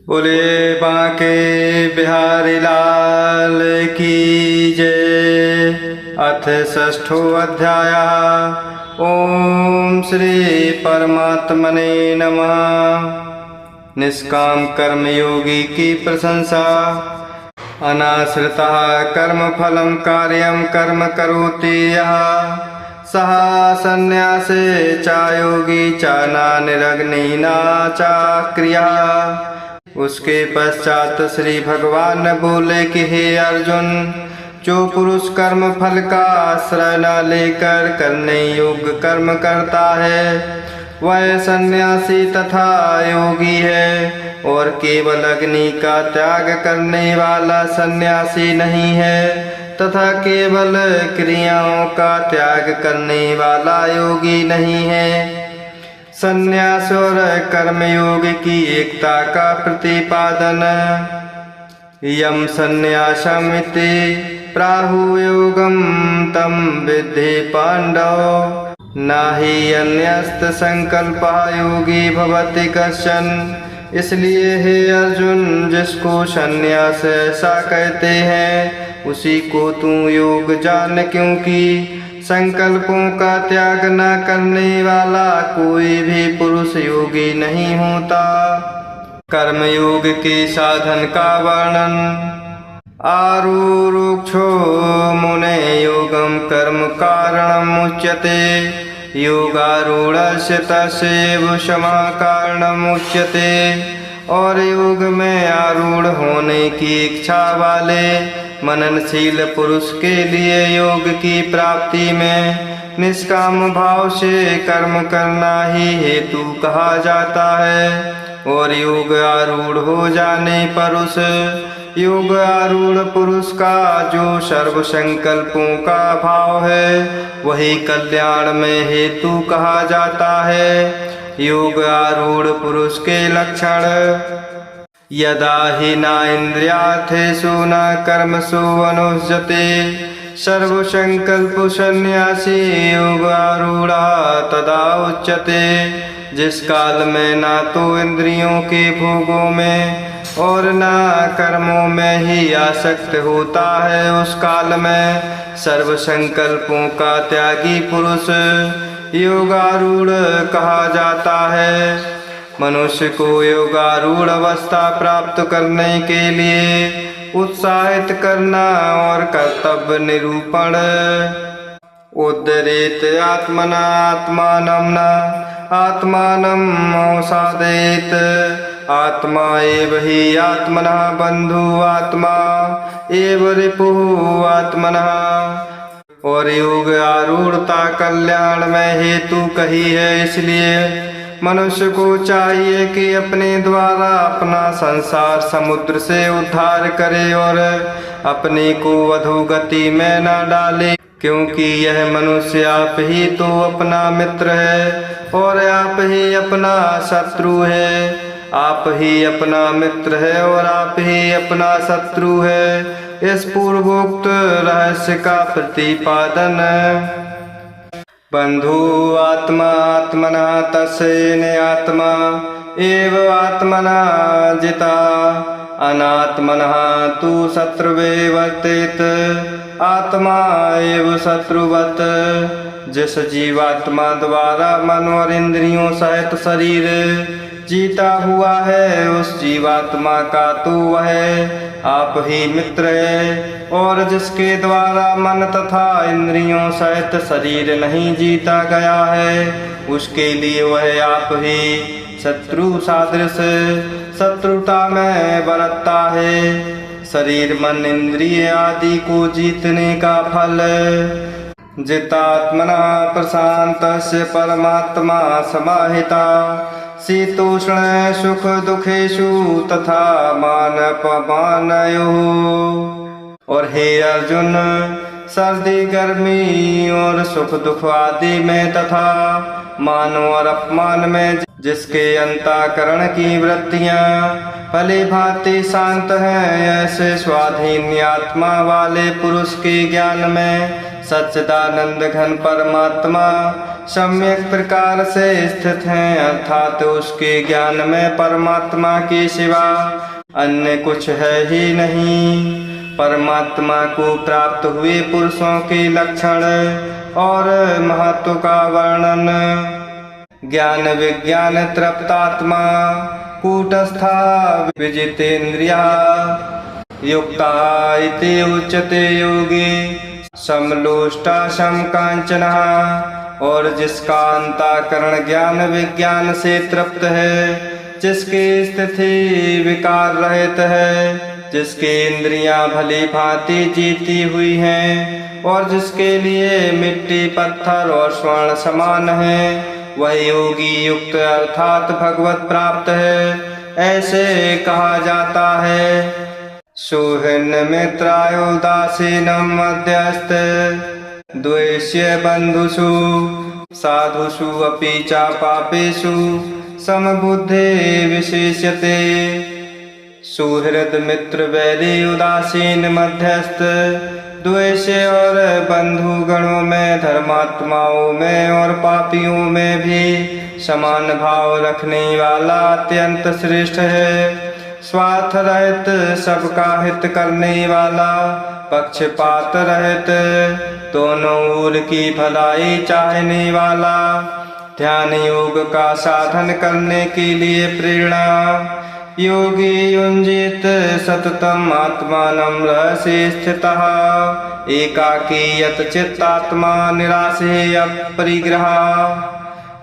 बोले बांके बिहारी लाल की जय। अथ षष्ठो अध्याय। ओम श्री परमात्मने नमः। निष्काम कर्म योगी की प्रशंसा। अनाश्रितः कर्म फलम कार्यम कर्म करोति यः सः संन्यासे च योगी च न निरग्नि न च क्रिया। उसके पश्चात श्री भगवान ने बोले कि हे अर्जुन, जो पुरुष कर्म फल का आश्रय न लेकर करने योग्य कर्म करता है वह सन्यासी तथा योगी है, और केवल अग्नि का त्याग करने वाला सन्यासी नहीं है तथा केवल क्रियाओं का त्याग करने वाला योगी नहीं है। संन्यास और कर्मयोग की एकता का प्रतिपादन। यम संन्यासमिति प्राहुयोगम तम विद्धि पांडव, नाहि अन्यस्त संकल्प योगी भवति कश्चन। इसलिए हे अर्जुन, जिसको संन्यास ऐसा कहते हैं उसी को तू योग जान, क्योंकि संकल्पों का त्याग न करने वाला कोई भी पुरुष योगी नहीं होता। कर्मयोग के साधन का वर्णन। आरुरुक्षो मुने योगम कर्म कारणम उच्यते, योगारूढ़स्य तस्यैव क्षमा कारणम उच्यते। और योग में आरूढ़ होने की इच्छा वाले मननशील पुरुष के लिए योग की प्राप्ति में निष्काम भाव से कर्म करना ही हेतु कहा जाता है। और योग आरूढ़ हो जाने पर उस योग आरूढ़ पुरुष का जो सर्व संकल्पों का भाव है वही कल्याण में हेतु कहा जाता है। योग आरूढ़ पुरुष के लक्षण। यदा हि न इंद्रियार्थेषु न कर्मसु अनुज्यते सर्वसंकल्प सन्यासी योगारूढ़ तदा उच्यते। जिस काल में ना तो इंद्रियों के भोगों में और न कर्मों में ही आसक्त होता है, उस काल में सर्व संकल्पों का त्यागी पुरुष योगारूढ़ कहा जाता है। मनुष्य को योगारूढ़ अवस्था प्राप्त करने के लिए उत्साहित करना और कर्तव्य निरूपण। उद्धरेत आत्मना आत्मानं न आत्मानं अवसादेत, आत्मा एव हि आत्मनः बंधु आत्मा एव रिपुः आत्मनः। और योग आरूढ़ता कल्याण में हेतु कही है, इसलिए मनुष्य को चाहिए कि अपने द्वारा अपना संसार समुद्र से उद्धार करे और अपने को अधोगति में न डाले, क्योंकि यह मनुष्य आप ही तो अपना मित्र है और आप ही अपना शत्रु है। आप ही अपना मित्र है और आप ही अपना शत्रु है। इस पूर्वोक्त रहस्य का प्रतिपादन। बंधु आत्मा आत्मनः तस्यैन आत्मा एव आत्मनः जिता, अनात्मनः तु शत्रुवे वर्तेत, आत्मा एव शत्रुवत्। जिस जीवात्मा द्वारा मन और इंद्रियों सहित शरीर जीता हुआ है उस जीवात्मा का तो वह आप ही मित्र है, और जिसके द्वारा मन तथा इंद्रियों सहित शरीर नहीं जीता गया है उसके लिए वह आप ही शत्रु सादृश शत्रुता में बरतता है। शरीर मन इंद्रिय आदि को जीतने का फल। जितात्मना प्रशांतस्य परमात्मा समाहिता, शीतोष्ण सुख दुखेषु तथा मानपमानयोः। और हे अर्जुन, सर्दी गर्मी और सुख दुख आदि में तथा मान और अपमान में जिसके अंतःकरण की वृत्तियां भली भांति शांत हैं, ऐसे स्वाधीन आत्मा वाले पुरुष के ज्ञान में सच्चिदानंद घन परमात्मा सम्यक प्रकार से स्थित हैं, अर्थात उसके ज्ञान में परमात्मा के सिवा अन्य कुछ है ही नहीं। परमात्मा को प्राप्त हुए पुरुषों के लक्षण और महत्व का वर्णन। ज्ञान विज्ञान तृप्तात्मा कूटस्था विजितेन्द्रिया युक्ता इति उच्यते योगी समलोष्टा समकांचनः। और जिसका अंतःकरण ज्ञान विज्ञान से तृप्त है, जिसकी स्थिति विकार रहित है, जिसकी इंद्रियां भली भांति जीती हुई हैं और जिसके लिए मिट्टी पत्थर और स्वर्ण समान है, वह योगी युक्त अर्थात भगवत प्राप्त है, ऐसे कहा जाता है। सुहृन् मित्रायोदासीनं मध्यस्थ द्वेष्य बंधुषु साधुषु अपि च पापेषु समबुद्धि विशेष्यते। सुहृद मित्र वैरी उदासीन मध्यस्थ द्वेष्य और बंधु गणों में, धर्मात्माओं में और पापियों में भी समान भाव रखने वाला अत्यंत श्रेष्ठ है। स्वार्थ रहित सबका हित करने वाला, पक्षपात रहित दोनों ओर की भलाई चाहने वाला, ध्यान योग का साधन करने के लिए प्रेरणा। योगी युञ्जीत सततम आत्मानं रहसि स्थितः एकाकी यत चित्तात्मा निराशे अपरिग्रह।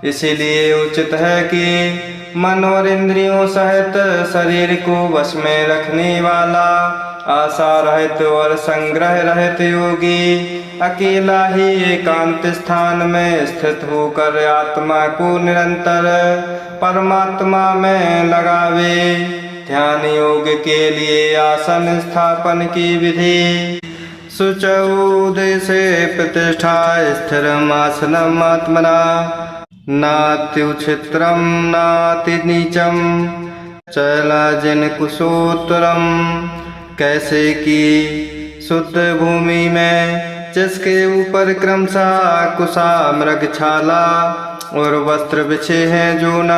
इसीलिए उचित है कि मन और इंद्रियों सहित शरीर को वश में रखने वाला, आशा रहित और संग्रह रहित योगी अकेला ही एकांत स्थान में स्थित होकर आत्मा को निरंतर परमात्मा में लगावे। ध्यान योग के लिए आसन स्थापन की विधि। शुचौ देशे प्रतिष्ठा स्थिरम् आसनम् आत्मना नात्युच्छिद्रं नातिनीचं चलाजिन कुशोत्तरम। कैसे कि शुद्ध भूमि में जिसके ऊपर क्रमशः कुशा मृगछाला और वस्त्र बिछे हैं, जो न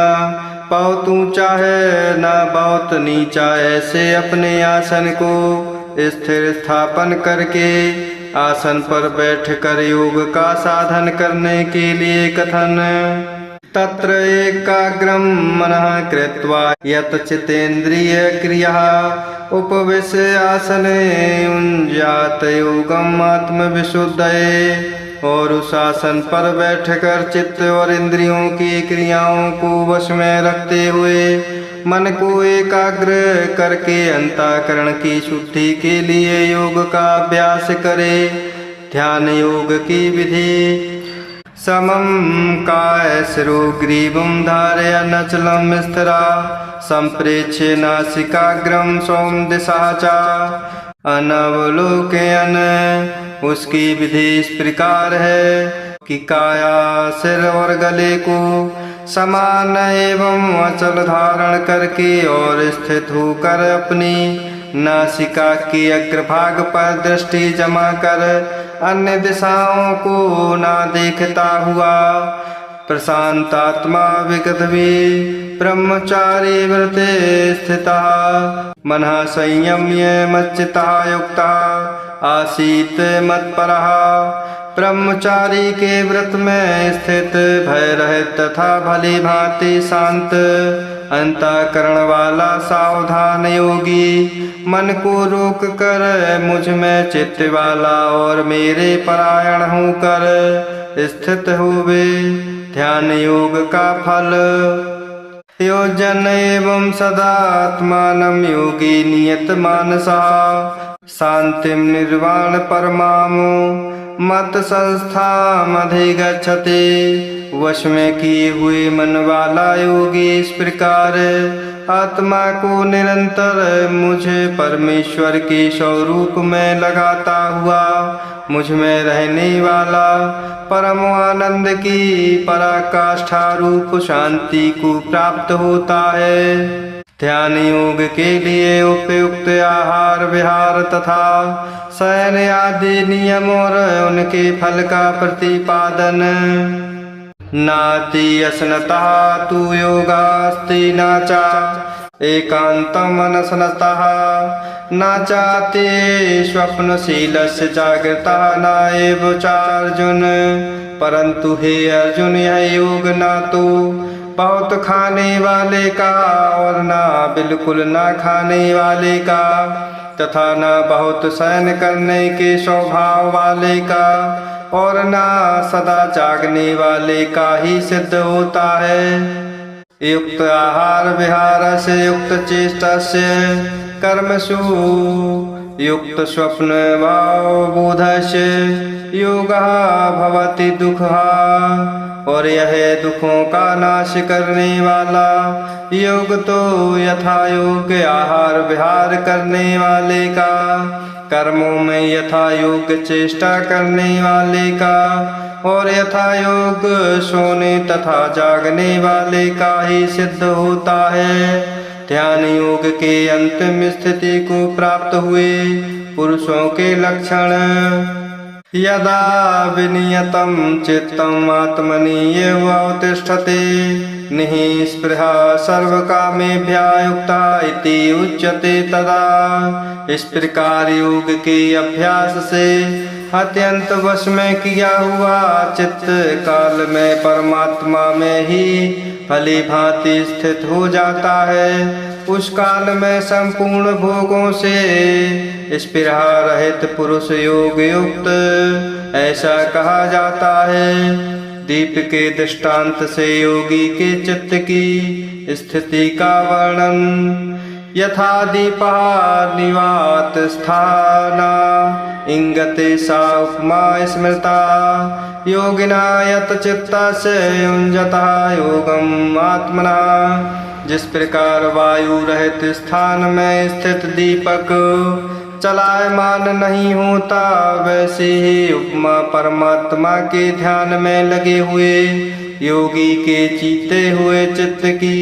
बहुत ऊंचा है न बहुत नीचा, ऐसे अपने आसन को स्थिर स्थापन करके आसन पर बैठकर योग का साधन करने के लिए कथन। तत्र एकाग्रं मनः कृत्वा यत चितेन्द्रिय क्रिया उपविश्य आसने युञ्जात योगम आत्मविशुद्धये। और उस आसन पर बैठकर चित्त और इंद्रियों की क्रियाओं को वश में रखते हुए मन को एकाग्र करके अंतःकरण की शुद्धि के लिए योग का अभ्यास करे। ध्यान योग की विधि। समं काय शिरो ग्रीवं धारयन् अचलं स्थिरा संप्रेक्ष्य नासिकाग्रं सौम दिशा च अनवलोकयन्। उसकी विधि इस प्रकार है कि काया सिर और गले को समान एवं अचल धारण करके और स्थित होकर अपनी नासिका के अग्रभाग पर दृष्टि जमा कर अन्य दिशाओं को ना देखता हुआ प्रशांत आत्मा विगतभी ब्रह्मचारी व्रते स्थिता मनः संयम्य मच्चिता युक्ता आसीत मत्परः। ब्रह्मचारी के व्रत में स्थित भय रहित तथा भली भांति शांत अंतःकरण वाला सावधान योगी मन को रोक कर मुझ में चित्त वाला और मेरे परायण होकर स्थित होवे। ध्यान योग का फल। योजन एवं सदात्मानं योगी नियत मानसः शांतिं निर्वाण परमामो मत संस्थाम अधिगच्छति। वश में किए हुए मन वाला योगी इस प्रकार आत्मा को निरंतर मुझे परमेश्वर के स्वरूप में लगाता हुआ मुझ में रहने वाला परम आनंद की पराकाष्ठा रूप शांति को प्राप्त होता है। ध्यान योग के लिए उपयुक्त आहार विहार तथा शयन आदि नियम और उनके फल का प्रतिपादन। नाति असनतः तु योगास्ति नाचा एकांतम अनसनतः न चाते स्वप्नशीलस्य जागृतः न एव चार्जुन। परंतु हे अर्जुन, यह योग ना तो बहुत खाने वाले का और ना बिल्कुल ना खाने वाले का तथा न बहुत शयन करने के स्वभाव वाले का और ना सदा जागने वाले का ही सिद्ध होता है। युक्त आहार विहार से युक्त चेष्टा से कर्मसु युक्त स्वप्न भाव बोध से योगः भवति दुःखः। और यह दुखों का नाश करने वाला योग तो यथा योग्य आहार विहार करने वाले का, कर्मों में यथा योग चेष्टा करने वाले का और यथा योग सोने तथा जागने वाले का ही सिद्ध होता है। ध्यान योग के अंतिम स्थिति को प्राप्त हुए पुरुषों के लक्षण। यदा विनियतं चित्तम् आत्मनि एव अवतिष्ठते निःस्पृहा सर्वकामेभ्यः युक्तः इति उच्यते। तदा इस प्रकार योग के अभ्यास से अत्यंत वश में किया हुआ चित्त काल में परमात्मा में ही भली भांति स्थित हो जाता है। उस काल में संपूर्ण भोगों से स्पृहा रहित पुरुष योग युक्त ऐसा कहा जाता है। दीप के दृष्टांत से योगी के चित्त की स्थिति का वर्णन। यथा दीपः निवात स्थाना इंगते सा उपमा स्मृता योगिना यत चित्तस्य युञ्जतः योगम आत्मना। जिस प्रकार वायु रहित स्थान में स्थित दीपक चलायमान नहीं होता, वैसे ही उपमा परमात्मा के ध्यान में लगे हुए योगी के जीते हुए चित्त की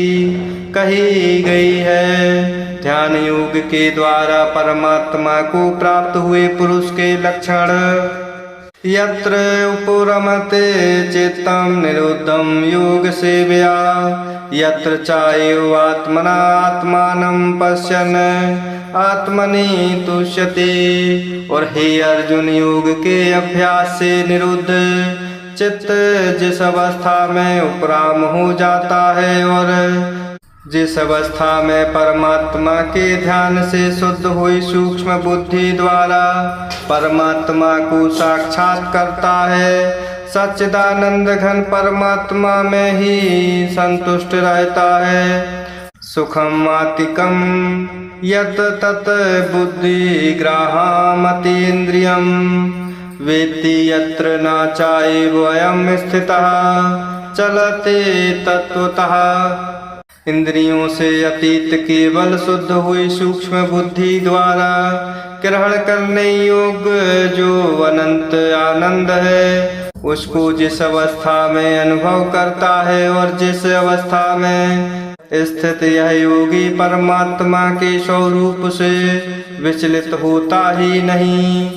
कही गई है। ध्यान योग के द्वारा परमात्मा को प्राप्त हुए पुरुष के लक्षण। यत्र उपरमते चित्तं निरुद्धं योग सेवया यत्र चायो आत्मना आत्मानं पश्यन् आत्मनि तुष्यति। और हे अर्जुन, योग के अभ्यास से निरुद्ध चित्त जिस अवस्था में उपराम हो जाता है और जिस अवस्था में परमात्मा के ध्यान से शुद्ध हुई सूक्ष्म बुद्धि द्वारा परमात्मा को साक्षात करता है, सच्चिदानंद घन परमात्मा में ही संतुष्ट रहता है। सुखम आतिकम यत तत बुद्धि ग्राहमतीन्द्रियम वेत्ति यत्र न चायवयं स्थितः चलते तत्वतः। इंद्रियों से अतीत केवल शुद्ध हुई सूक्ष्म बुद्धि द्वारा ग्रहण करने योग्य जो अनंत आनंद है, उसको जिस अवस्था में अनुभव करता है और जिस अवस्था में स्थित यह योगी परमात्मा के स्वरूप से विचलित होता ही नहीं।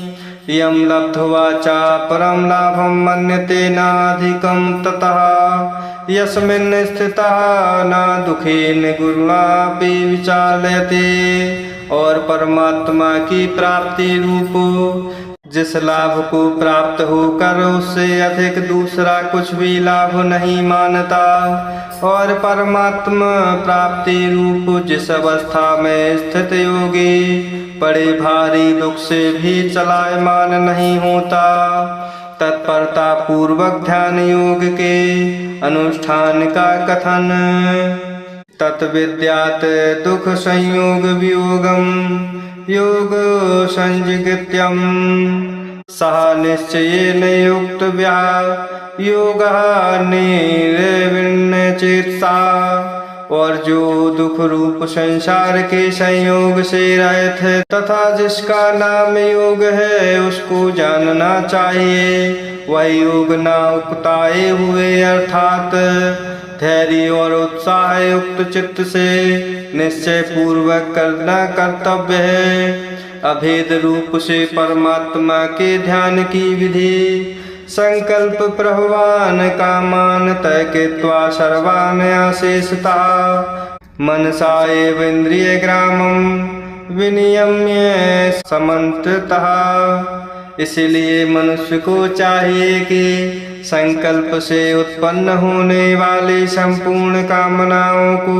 यम लब्ध्वा च परम लाभं मन्यते नाधिकं ततः यस्मिन् स्थितः न दुखेन गुरुणापि विचाल्यते। और परमात्मा की प्राप्ति रूप जिस लाभ को प्राप्त होकर उससे अधिक दूसरा कुछ भी लाभ नहीं मानता, और परमात्मा प्राप्ति रूप जिस अवस्था में स्थित योगी बड़े भारी दुख से भी चलायमान नहीं होता, तत्परता पूर्वक ध्यान योग के अनुष्ठान का कथन। तत्विद्यात् दुख संयोग वियोगम योग संजिगित्यम सह निश्चयेन युक्तव्या योगः निर्विण्ण चेतसा। और जो दुख रूप संसार के संयोग से रहित है तथा जिसका नाम योग है, उसको जानना चाहिए। वह योग न उकताए हुए अर्थात धैर्य और उत्साह युक्त चित्त से निश्चय पूर्वक करना कर्तव्य है। अभेद रूप से परमात्मा के ध्यान की विधि। संकल्प प्रभवान कामान तय कृत्वा सर्वान अशेषता मनसा एव इंद्रिय ग्रामम विनियम्य समन्वितः। इसलिए मनुष्य को चाहिए कि संकल्प से उत्पन्न होने वाली संपूर्ण कामनाओं को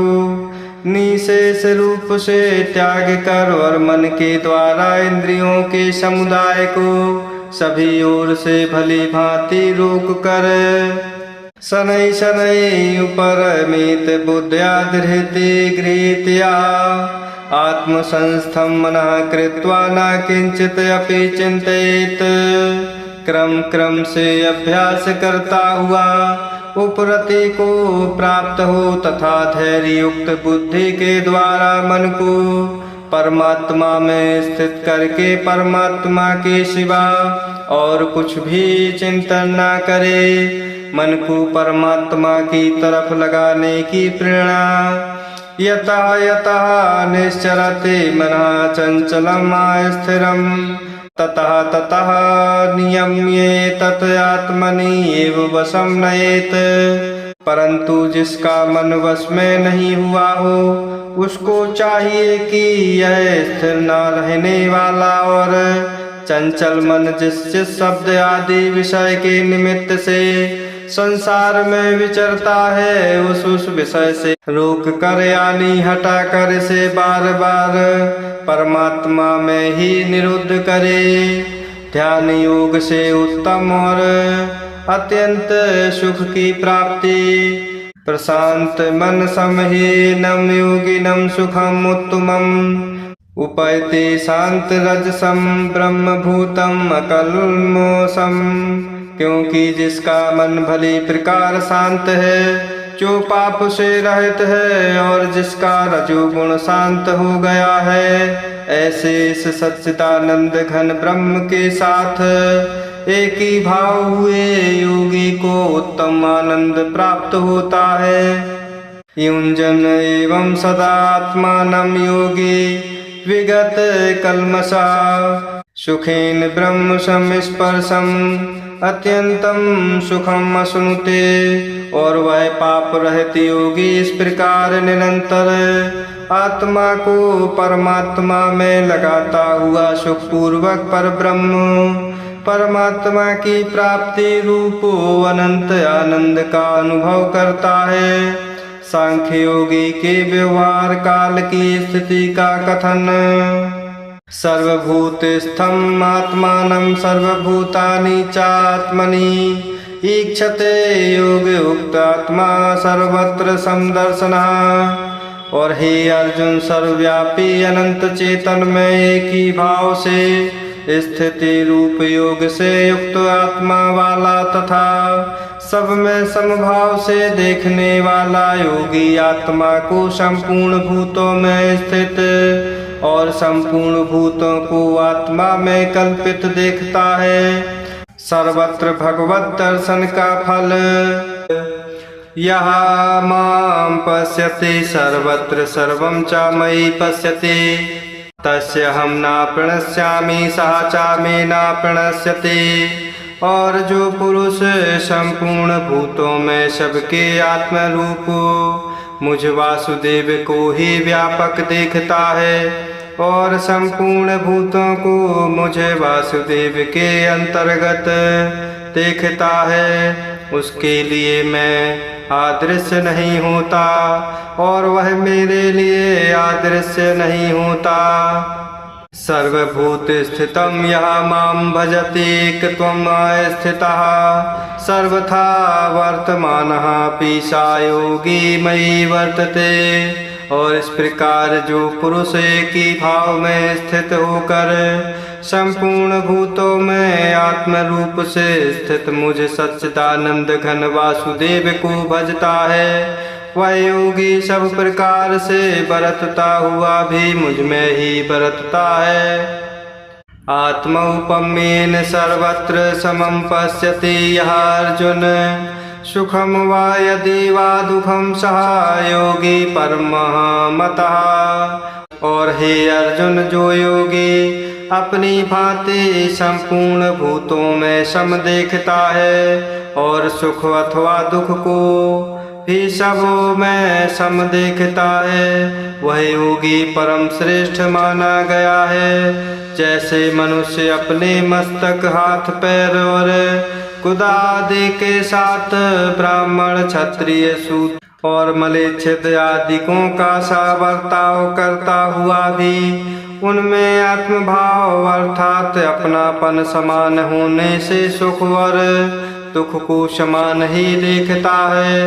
निशेष रूप से त्याग कर और मन के द्वारा इंद्रियों के समुदाय को सभी ओर से भली भांति रोक कर शनै शनै उपरमित बुद्ध्या धृति गृहीत्या आत्मसंस्थं मनः कृत्वा न किंचित अपि चिंतयेत्। क्रम क्रम से अभ्यास करता हुआ उपरति को प्राप्त हो तथा धैर्य युक्त बुद्धि के द्वारा मन को परमात्मा में स्थित करके परमात्मा के सिवा और कुछ भी चिंतन न करे। मन को परमात्मा की तरफ लगाने की प्रेरणा। यतः यतः निश्चरते मनः चंचलम् अस्थिरम् ततः ततः नियम्ये तत् आत्मनि एव वशं नयेत्। परंतु जिसका मन वश में नहीं हुआ हो उसको चाहिए कि यह स्थिर न रहने वाला और चंचल मन जिस जिस शब्द आदि विषय के निमित्त से संसार में विचरता है उस विषय से रोक कर यानी हटा कर इसे बार बार परमात्मा में ही निरुद्ध करे। ध्यान योग से उत्तम और अत्यंत सुख की प्राप्ति। प्रशांत मन समहीनम योगिनम सुखम उत्तमम उपैते शांत रजसम ब्रह्मभूतम अकल्मोषम। क्योंकि जिसका मन भली प्रकार शांत है जो पाप से रहित है और जिसका रजोगुण शांत हो गया है ऐसे इस सच्चिदानंद घन ब्रह्म के साथ एक ही भाव हुए योगी को उत्तम आनंद प्राप्त होता है। युञ्जन एवं सदा आत्मानं योगी विगत कल्मषा सुखेन ब्रह्म संस्पर्शम अत्यंतम सुखम अश्नुते। और वह पाप रहित योगी इस प्रकार निरंतर आत्मा को परमात्मा में लगाता हुआ सुखपूर्वक पर ब्रह्म परमात्मा की प्राप्ति रूप अनंत आनंद का अनुभव करता है। सांख्य योगी के व्यवहार काल की स्थिति का कथन। सर्वभूतस्थं आत्मानं सर्वभूतानि चात्मनि ईक्षते योग उक्त आत्मा सर्वत्र समदर्शनः। और हे अर्जुन सर्वव्यापी अनंत चेतन में एक ही भाव से स्थिति रूप योग से युक्त आत्मा वाला तथा सब में समभाव से देखने वाला योगी आत्मा को संपूर्ण भूतों में स्थित और संपूर्ण भूतों को आत्मा में कल्पित देखता है। सर्वत्र भगवत दर्शन का फल। यः मां पश्यति सर्वत्र सर्वं च मयि पश्यति तस्यहं न प्रणश्यामि सः च मे न प्रणश्यति। और जो पुरुष संपूर्ण भूतों में सबके आत्मरूप मुझ वासुदेव को ही व्यापक देखता है और संपूर्ण भूतों को मुझे वासुदेव के अंतर्गत देखता है उसके लिए मैं अदृश्य नहीं होता और वह मेरे लिए अदृश्य नहीं होता। सर्वभूत स्थितं यः मां भजति त्वं स्थितः सर्वथा वर्तमानः अपि सा योगी मयि वर्तते। और इस प्रकार जो पुरुष एक ही भाव में स्थित होकर संपूर्ण भूतों में आत्म रूप से स्थित मुझ सच्चिदानंद घन वासुदेव को भजता है वह योगी सब प्रकार से बरतता हुआ भी मुझ में ही बरतता है। आत्मौपम्येन सर्वत्र समं पश्यति यः अर्जुन सुखम वा यदि वा दुखम सह योगी परमहमतः। और हे अर्जुन, जो योगी अपनी भांति संपूर्ण भूतों में सम देखता है और सुख अथवा दुख को भी सबों में सम देखता है, वह योगी परम श्रेष्ठ माना गया है। जैसे मनुष्य अपने मस्तक, हाथ, पैर और कुदा आदि के साथ ब्राह्मण, क्षत्रिय, शूद्र और मलेच्छित आदिकों का सा बर्ताव करता हुआ भी उनमें आत्मभाव अर्थात अपनापन समान होने से सुख और दुख को समान ही देखता है,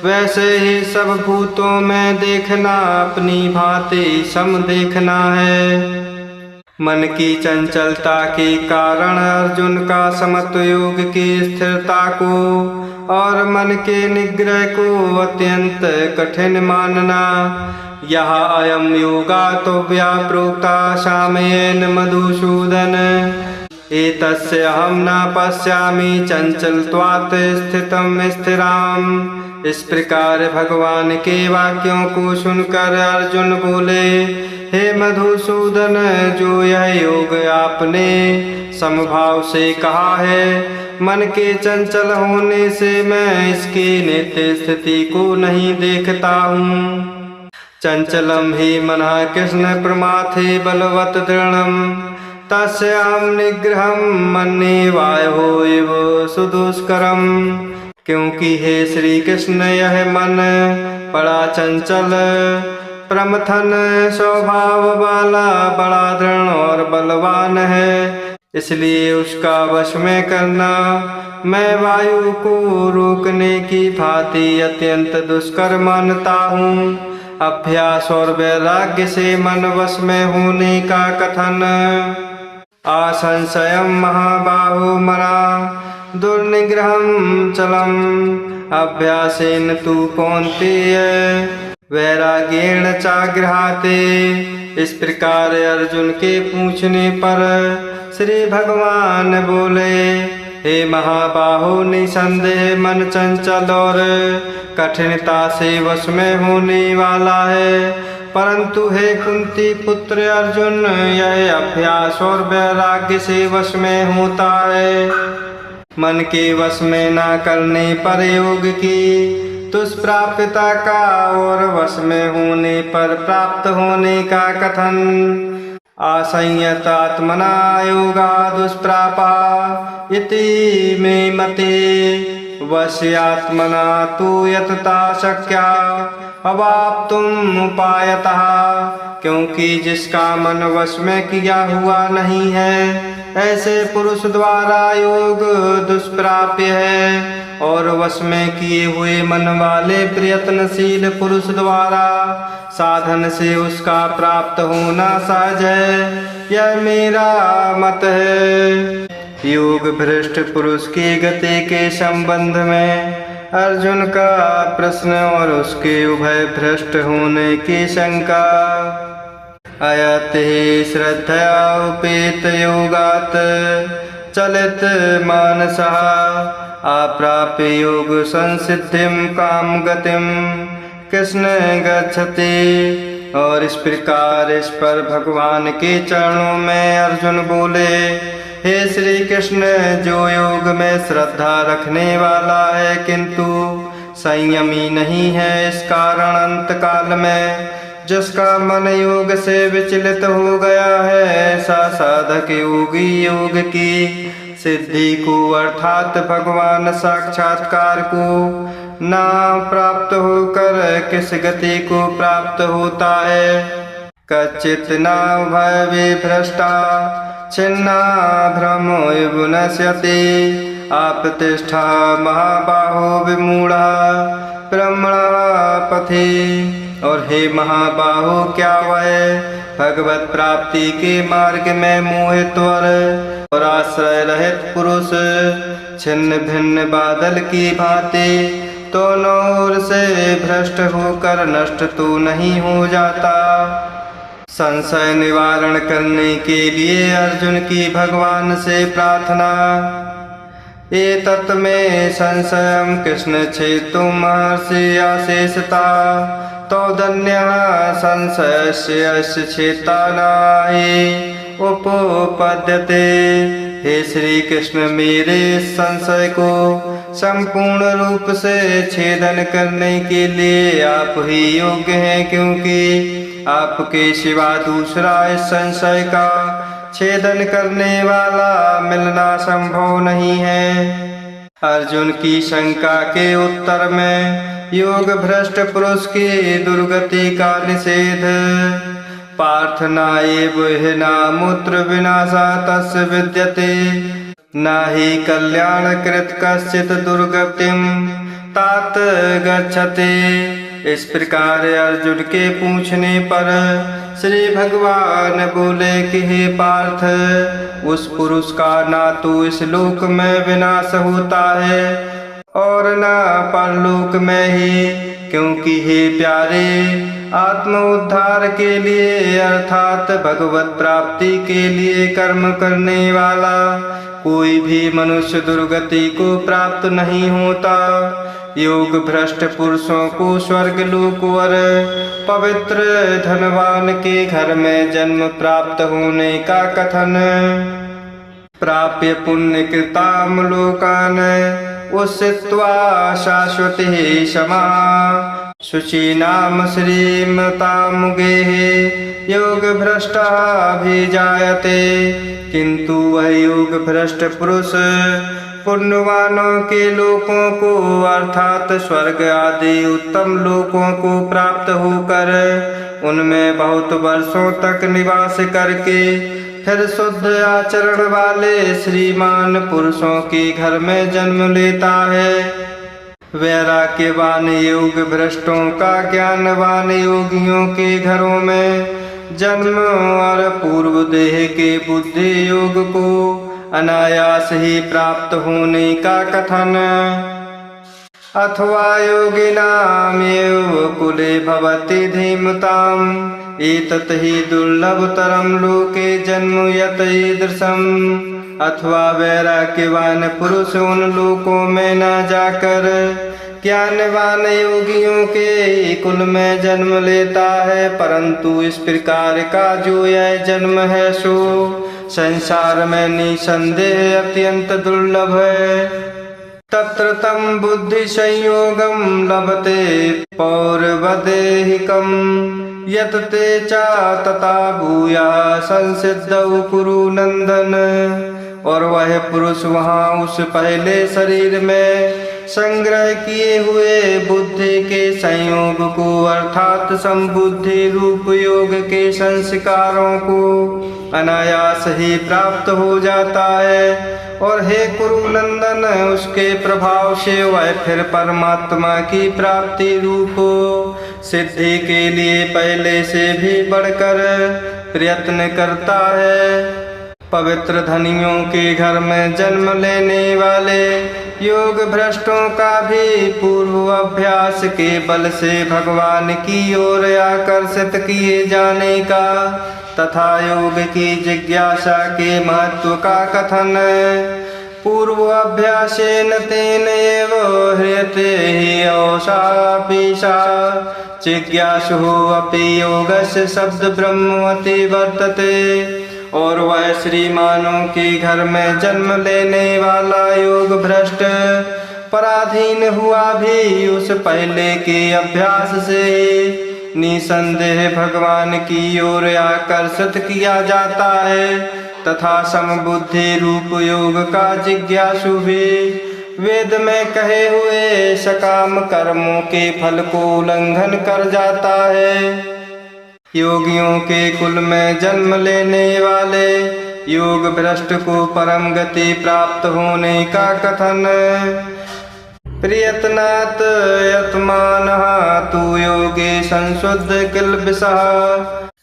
वैसे ही सब भूतों में देखना अपनी भांति सम देखना है। मन की चंचलता के कारण अर्जुन का समत्व योग की स्थिरता को और मन के निग्रह को अत्यंत कठिन मानना। यह अयम योगा तो व्याप्रोक्ता सामयेन मधुसूदन, एतस्य अहम न पश्यामि चंचलत्वात् स्थितम स्थिराम। इस प्रकार भगवान के वाक्यों को सुनकर अर्जुन बोले, हे मधुसूदन, जो यह योग आपने समभाव से कहा है, मन के चंचल होने से मैं इसकी नित्य स्थिति को नहीं देखता हूँ। चंचलम ही मनः कृष्ण प्रमाथे बलवत् दृढ़म्, तस्याम निग्रहम मन्ये वायो एव सुदुष्करम। क्योंकि हे श्री कृष्ण, यह मन बड़ा चंचल, प्रमथन स्वभाव वाला, बड़ा दृढ़ और बलवान है, इसलिए उसका वश में करना मैं वायु को रोकने की भांति अत्यंत दुष्कर मानता हूँ। अभ्यास और वैराग्य से मन वश में होने का कथन। असंशयम महाबाहो मना दुर्निग्रहम चलम, अभ्यासेन तु कौन्तेय वैराग्येण चागृहाते। इस प्रकार अर्जुन के पूछने पर श्री भगवान बोले, हे महाबाहो, निसंदेह मन चंचल और कठिनता से वश में होने वाला है, परंतु हे कुंती पुत्र अर्जुन, यह अभ्यास और वैराग्य से वश में होता है। मन के वश में न करने पर योग की दुष्प्राप्यता का और वश में होने पर प्राप्त होने का कथन। असंयतात्मना योगा दुष्प्रापा इति मे मते, वश्यात्मना तु यतता शक्या अवाप्तुम उपायतः। क्योंकि जिसका मन वश में किया हुआ नहीं है, ऐसे पुरुष द्वारा योग दुष्प्राप्य है, और वश में किए हुए मन वाले प्रयत्नशील पुरुष द्वारा साधन से उसका प्राप्त होना सहज है, यह मेरा मत है। योग भ्रष्ट पुरुष की गति के संबंध में अर्जुन का प्रश्न और उसके उभय भ्रष्ट होने की शंका। अयति श्रद्धया उपेत योगात् चलित मानसः, अप्राप्य योग संसिद्धिम काम गतिम कृष्ण गच्छति। और इस प्रकार इस पर भगवान के चरणों में अर्जुन बोले, हे श्री कृष्ण, जो योग में श्रद्धा रखने वाला है किंतु संयमी नहीं है, इस कारण अंत काल में जिसका मन योग से विचलित हो गया है, ऐसा साधक योगी योग की सिद्धि को अर्थात भगवान साक्षात्कार को ना प्राप्त होकर किस गति को प्राप्त होता है। कच्चित् न उभय विभ्रष्टा छिन्ना भ्रमो विनश्यति, आपतिष्ठा महाबाहो विमूढ़ा ब्रह्मणा पथि। और हे महाबाहो, क्या वह भगवत प्राप्ति के मार्ग में मोहित और आश्रय रहित पुरुष छिन्न भिन्न बादल की भांति दोनों ओर से भ्रष्ट होकर नष्ट तो नहीं हो जाता। संशय निवारण करने के लिए अर्जुन की भगवान से प्रार्थना। एतत् में संशयं कृष्ण छेतुं महर्षि अशेषता तौदन्यः संशयस्य अस्य छेता नाहि उपपद्यते। हे श्री कृष्ण, मेरे संशय को संपूर्ण रूप से छेदन करने के लिए आप ही योग्य हैं, क्योंकि आपके सिवा दूसरा इस संशय का छेदन करने वाला मिलना संभव नहीं है। अर्जुन की शंका के उत्तर में योग भ्रष्ट पुरुष की दुर्गति का निषेध। पार्थ नायेव हिना मूत्र विनाशा तस्य विद्यते नाहि कल्याण कृत कश्चित् दुर्गतिम तात गच्छते। इस प्रकार अर्जुन के पूछने पर श्री भगवान बोले कि हे पार्थ, उस पुरुष का ना तो इस लोक में विनाश होता है और न परलोक में ही, क्योंकि हे प्यारे, आत्म उद्धार के लिए अर्थात भगवत प्राप्ति के लिए कर्म करने वाला कोई भी मनुष्य दुर्गति को प्राप्त नहीं होता। योग भ्रष्ट पुरुषों को स्वर्ग लोक और पवित्र धनवान के घर में जन्म प्राप्त होने का कथन। प्राप्य पुण्य कृताम लोकान उषित्वा शाश्वती क्षमा शुचीनाम श्रीमतां गेहे योग भ्रष्टाभिजायते। किंतु वह योग भ्रष्ट पुरुष पुण्यवानों के लोकों को अर्थात स्वर्ग आदि उत्तम लोकों को प्राप्त होकर उनमें बहुत वर्षों तक निवास करके फिर शुद्ध आचरण वाले श्रीमान पुरुषों के घर में जन्म लेता है। वैराग्यवान योग भ्रष्टों का ज्ञानवान योगियों के घरों में जन्म और पूर्व देह के बुद्धि योग को अनायास ही प्राप्त होने का कथन। अथवा योगिनामेव कुले भवति धीमताम् एतत् ही दुर्लभतरं लोके जन्म यत ईदृशम्। अथवा वैराग्यवान पुरुष उन लोकों में न जाकर ज्ञानवान योगियों के कुल में जन्म लेता है, परंतु इस प्रकार का जो यह जन्म है सो संसार में निसंदेह अत्यंत दुर्लभ है। तत्र तम बुद्धि संयोगम लभते पौर्वदेहिकम यत ते चा तथा भूया संसिद्धौ कुरु नंदन। और वह पुरुष वहाँ उस पहले शरीर में संग्रह किए हुए बुद्धि के संयोग को अर्थात संबुद्धि रूप योग के संस्कारों को अनायास ही प्राप्त हो जाता है। और हे कुरुनंदन, उसके प्रभाव से वह फिर परमात्मा की प्राप्ति रूप सिद्धि के लिए पहले से भी बढ़कर प्रयत्न करता है। पवित्र धनियों के घर में जन्म लेने वाले योग भ्रष्टों का भी पूर्व अभ्यास के बल से भगवान की ओर आकर्षित किए जाने का तथा योग की जिज्ञासा के महत्व का कथन। पूर्व अभ्यासेन तेन एव ह्रियते हि औषापीशा जिज्ञासु अपि योगस्य शब्द ब्रह्मवति वर्तते। और वह श्रीमानों के घर में जन्म लेने वाला योग भ्रष्ट पराधीन हुआ भी उस पहले के अभ्यास से निसंदेह भगवान की ओर आकर्षित किया जाता है तथा समबुद्धि रूप योग का जिज्ञासु भी वेद में कहे हुए सकाम कर्मों के फल को उल्लंघन कर जाता है। योगियों के कुल में जन्म लेने वाले योग भ्रष्ट को परम गति प्राप्त होने का कथन। प्रयत्नात् यत्मानः तु योगे संशुद्ध किल्बिषः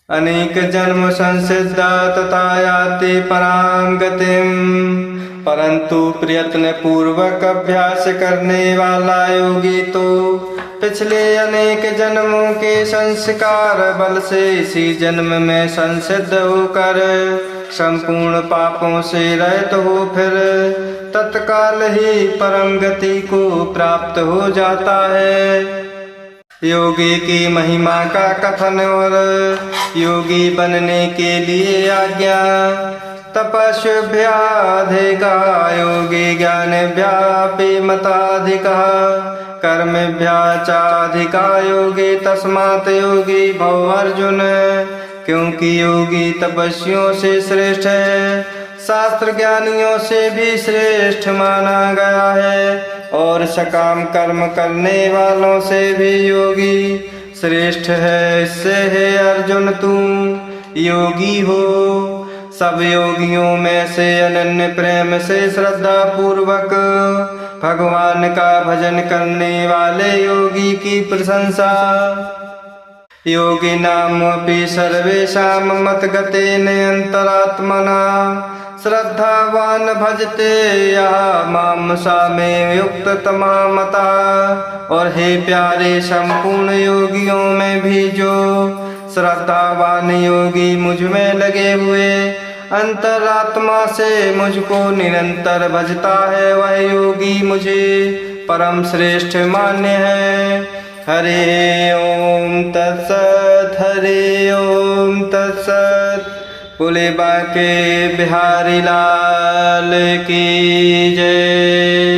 अनेक जन्म संसिद्धा तथा याति परां गतिम्। परंतु प्रयत्न पूर्वक अभ्यास करने वाला योगी तो पिछले अनेक जन्मों के संस्कार बल से इसी जन्म में संसिद्ध होकर संपूर्ण पापों से रहित हो, फिर तत्काल ही परम गति को प्राप्त हो जाता है। योगी की महिमा का कथन और योगी बनने के लिए आज्ञा। तपस्याधिका योगी ज्ञानव्यापी मताधिका, कर्मभ्याचाधिका योगी तस्मात् योगी भव अर्जुन। क्योंकि योगी तपस्वियों से श्रेष्ठ है, शास्त्र ज्ञानियों से भी श्रेष्ठ माना गया है, और सकाम कर्म करने वालों से भी योगी श्रेष्ठ है। इससे हे अर्जुन तुम योगी हो। सब योगियों में से अनन्य प्रेम से श्रद्धा पूर्वक भगवान का भजन करने वाले योगी की प्रशंसा। योगिनामपि सर्वेषां मद्गतेन अन्तरात्मना, श्रद्धावान भजते यः मां सामे युक्ततमा मतः। और हे प्यारे, संपूर्ण योगियों में भी जो श्रद्धावान योगी मुझ में लगे हुए अंतरात्मा से मुझको निरंतर भजता है, वह योगी मुझे परम श्रेष्ठ मान्य है। हरे ओम तत्सत, हरे ओम तत्सत। बोले बांके बिहारी लाल की जय।